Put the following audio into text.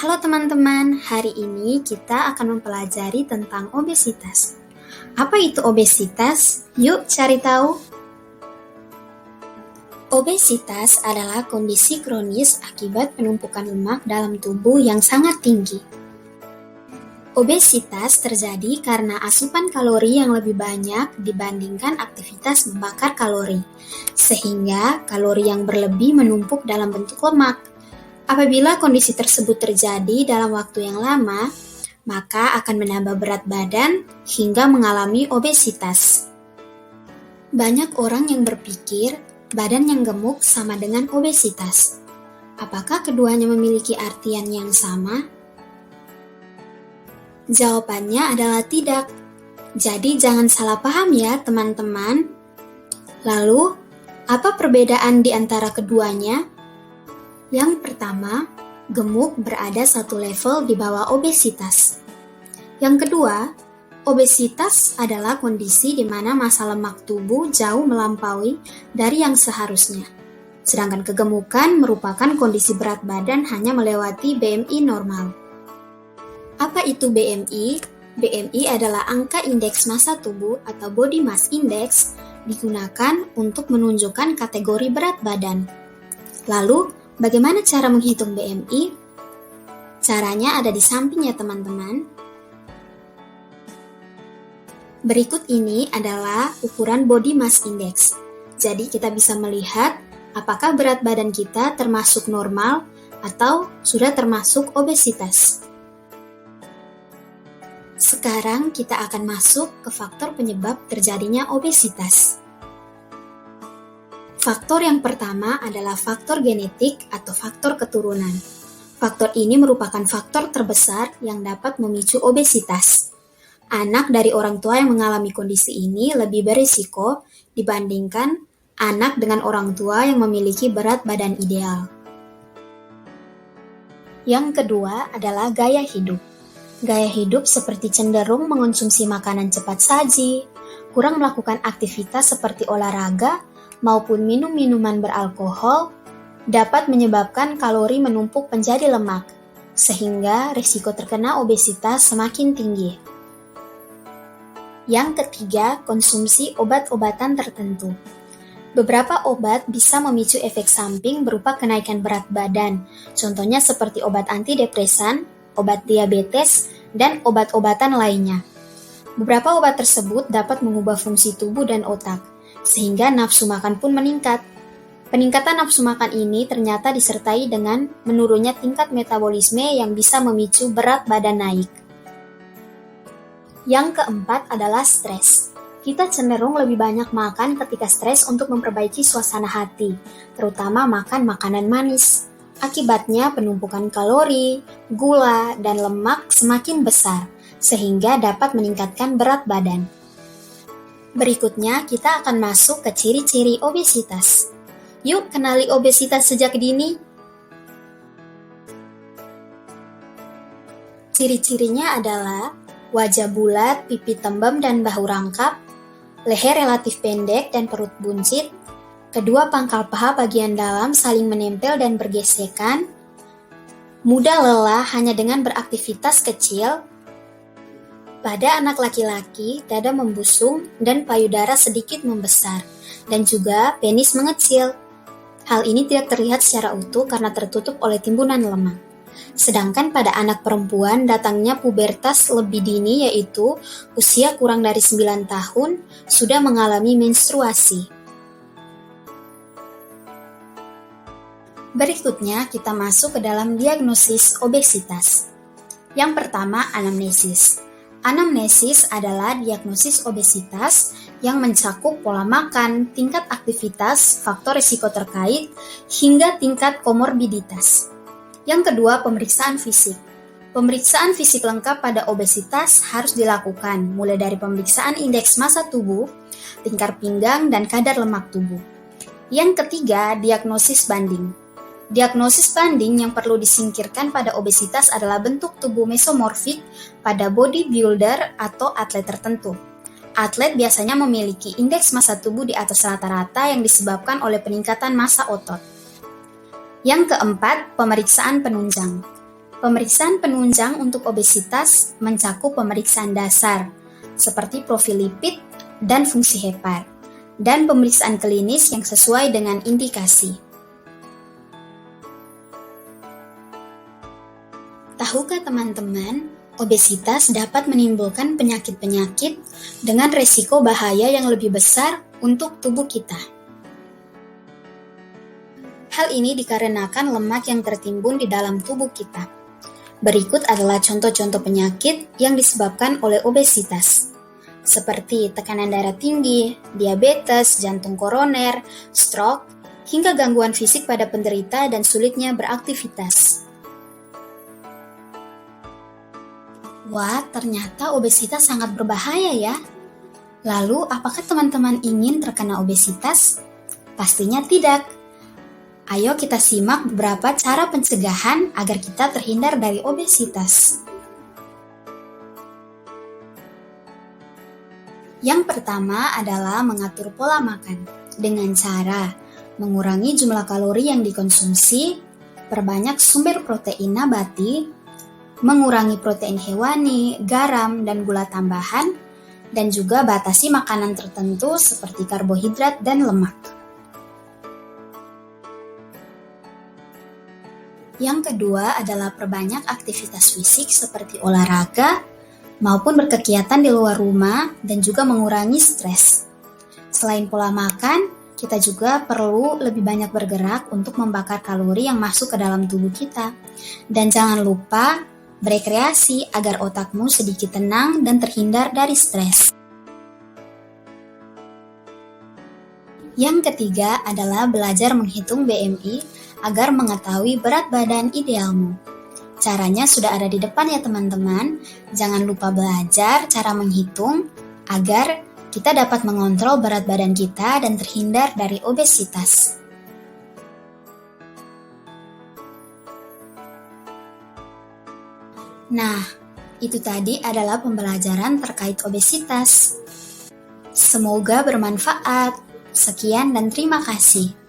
Halo teman-teman, hari ini kita akan mempelajari tentang obesitas. Apa itu obesitas? Yuk cari tahu. Obesitas adalah kondisi kronis akibat penumpukan lemak dalam tubuh yang sangat tinggi. Obesitas terjadi karena asupan kalori yang lebih banyak dibandingkan aktivitas membakar kalori, sehingga kalori yang berlebih menumpuk dalam bentuk lemak. Apabila kondisi tersebut terjadi dalam waktu yang lama, maka akan menambah berat badan hingga mengalami obesitas. Banyak orang yang berpikir badan yang gemuk sama dengan obesitas. Apakah keduanya memiliki artian yang sama? Jawabannya adalah tidak. Jadi jangan salah paham ya teman-teman. Lalu, apa perbedaan di antara keduanya? Yang pertama, gemuk berada satu level di bawah obesitas. Yang kedua, obesitas adalah kondisi di mana massa lemak tubuh jauh melampaui dari yang seharusnya. Sedangkan kegemukan merupakan kondisi berat badan hanya melewati BMI normal. Apa itu BMI? BMI adalah angka indeks massa tubuh atau body mass index digunakan untuk menunjukkan kategori berat badan. Lalu, bagaimana cara menghitung BMI? Caranya ada di samping ya teman-teman. Berikut ini adalah ukuran body mass index. Jadi kita bisa melihat apakah berat badan kita termasuk normal atau sudah termasuk obesitas. Sekarang kita akan masuk ke faktor penyebab terjadinya obesitas. Faktor yang pertama adalah faktor genetik atau faktor keturunan. Faktor ini merupakan faktor terbesar yang dapat memicu obesitas. Anak dari orang tua yang mengalami kondisi ini lebih berisiko dibandingkan anak dengan orang tua yang memiliki berat badan ideal. Yang kedua adalah gaya hidup. Gaya hidup seperti cenderung mengonsumsi makanan cepat saji, kurang melakukan aktivitas seperti olahraga, maupun minum-minuman beralkohol dapat menyebabkan kalori menumpuk menjadi lemak, sehingga risiko terkena obesitas semakin tinggi. Yang ketiga, konsumsi obat-obatan tertentu. Beberapa obat bisa memicu efek samping berupa kenaikan berat badan, contohnya seperti obat antidepresan, obat diabetes, dan obat-obatan lainnya. Beberapa obat tersebut dapat mengubah fungsi tubuh dan otak, sehingga nafsu makan pun meningkat. Peningkatan nafsu makan ini ternyata disertai dengan menurunnya tingkat metabolisme yang bisa memicu berat badan naik. Yang keempat adalah stres. Kita cenderung lebih banyak makan ketika stres untuk memperbaiki suasana hati, terutama makan makanan manis. Akibatnya penumpukan kalori, gula, dan lemak semakin besar, sehingga dapat meningkatkan berat badan. Berikutnya, kita akan masuk ke ciri-ciri obesitas. Yuk, kenali obesitas sejak dini. Ciri-cirinya adalah wajah bulat, pipi tembem dan bahu rangkap, leher relatif pendek dan perut buncit, kedua pangkal paha bagian dalam saling menempel dan bergesekan, mudah lelah hanya dengan beraktivitas kecil. Pada anak laki-laki, dada membusung dan payudara sedikit membesar, dan juga penis mengecil. Hal ini tidak terlihat secara utuh karena tertutup oleh timbunan lemak. Sedangkan pada anak perempuan datangnya pubertas lebih dini, yaitu usia kurang dari 9 tahun, sudah mengalami menstruasi. Berikutnya kita masuk ke dalam diagnosis obesitas. Yang pertama, anamnesis. Anamnesis adalah diagnosis obesitas yang mencakup pola makan, tingkat aktivitas, faktor risiko terkait, hingga tingkat komorbiditas. Yang kedua, pemeriksaan fisik. Pemeriksaan fisik lengkap pada obesitas harus dilakukan, mulai dari pemeriksaan indeks massa tubuh, lingkar pinggang, dan kadar lemak tubuh. Yang ketiga, diagnosis banding. Diagnosis banding yang perlu disingkirkan pada obesitas adalah bentuk tubuh mesomorfik pada bodybuilder atau atlet tertentu. Atlet biasanya memiliki indeks massa tubuh di atas rata-rata yang disebabkan oleh peningkatan massa otot. Yang keempat, pemeriksaan penunjang. Pemeriksaan penunjang untuk obesitas mencakup pemeriksaan dasar, seperti profil lipid dan fungsi hepar, dan pemeriksaan klinis yang sesuai dengan indikasi. Tahukah teman-teman, obesitas dapat menimbulkan penyakit-penyakit dengan resiko bahaya yang lebih besar untuk tubuh kita. Hal ini dikarenakan lemak yang tertimbun di dalam tubuh kita. Berikut adalah contoh-contoh penyakit yang disebabkan oleh obesitas, seperti tekanan darah tinggi, diabetes, jantung koroner, stroke, hingga gangguan fisik pada penderita dan sulitnya beraktivitas. Wah, ternyata obesitas sangat berbahaya ya. Lalu, apakah teman-teman ingin terkena obesitas? Pastinya tidak. Ayo kita simak beberapa cara pencegahan agar kita terhindar dari obesitas. Yang pertama adalah mengatur pola makan dengan cara mengurangi jumlah kalori yang dikonsumsi, perbanyak sumber protein nabati, mengurangi protein hewani, garam, dan gula tambahan, dan juga batasi makanan tertentu seperti karbohidrat dan lemak. Yang kedua adalah perbanyak aktivitas fisik seperti olahraga maupun berkegiatan di luar rumah dan juga mengurangi stres. Selain pola makan, kita juga perlu lebih banyak bergerak untuk membakar kalori yang masuk ke dalam tubuh kita. Dan jangan lupa berekreasi agar otakmu sedikit tenang dan terhindar dari stres. Yang ketiga adalah belajar menghitung BMI agar mengetahui berat badan idealmu. Caranya sudah ada di depan ya teman-teman. Jangan lupa belajar cara menghitung agar kita dapat mengontrol berat badan kita dan terhindar dari obesitas. Nah, itu tadi adalah pembelajaran terkait obesitas. Semoga bermanfaat. Sekian dan terima kasih.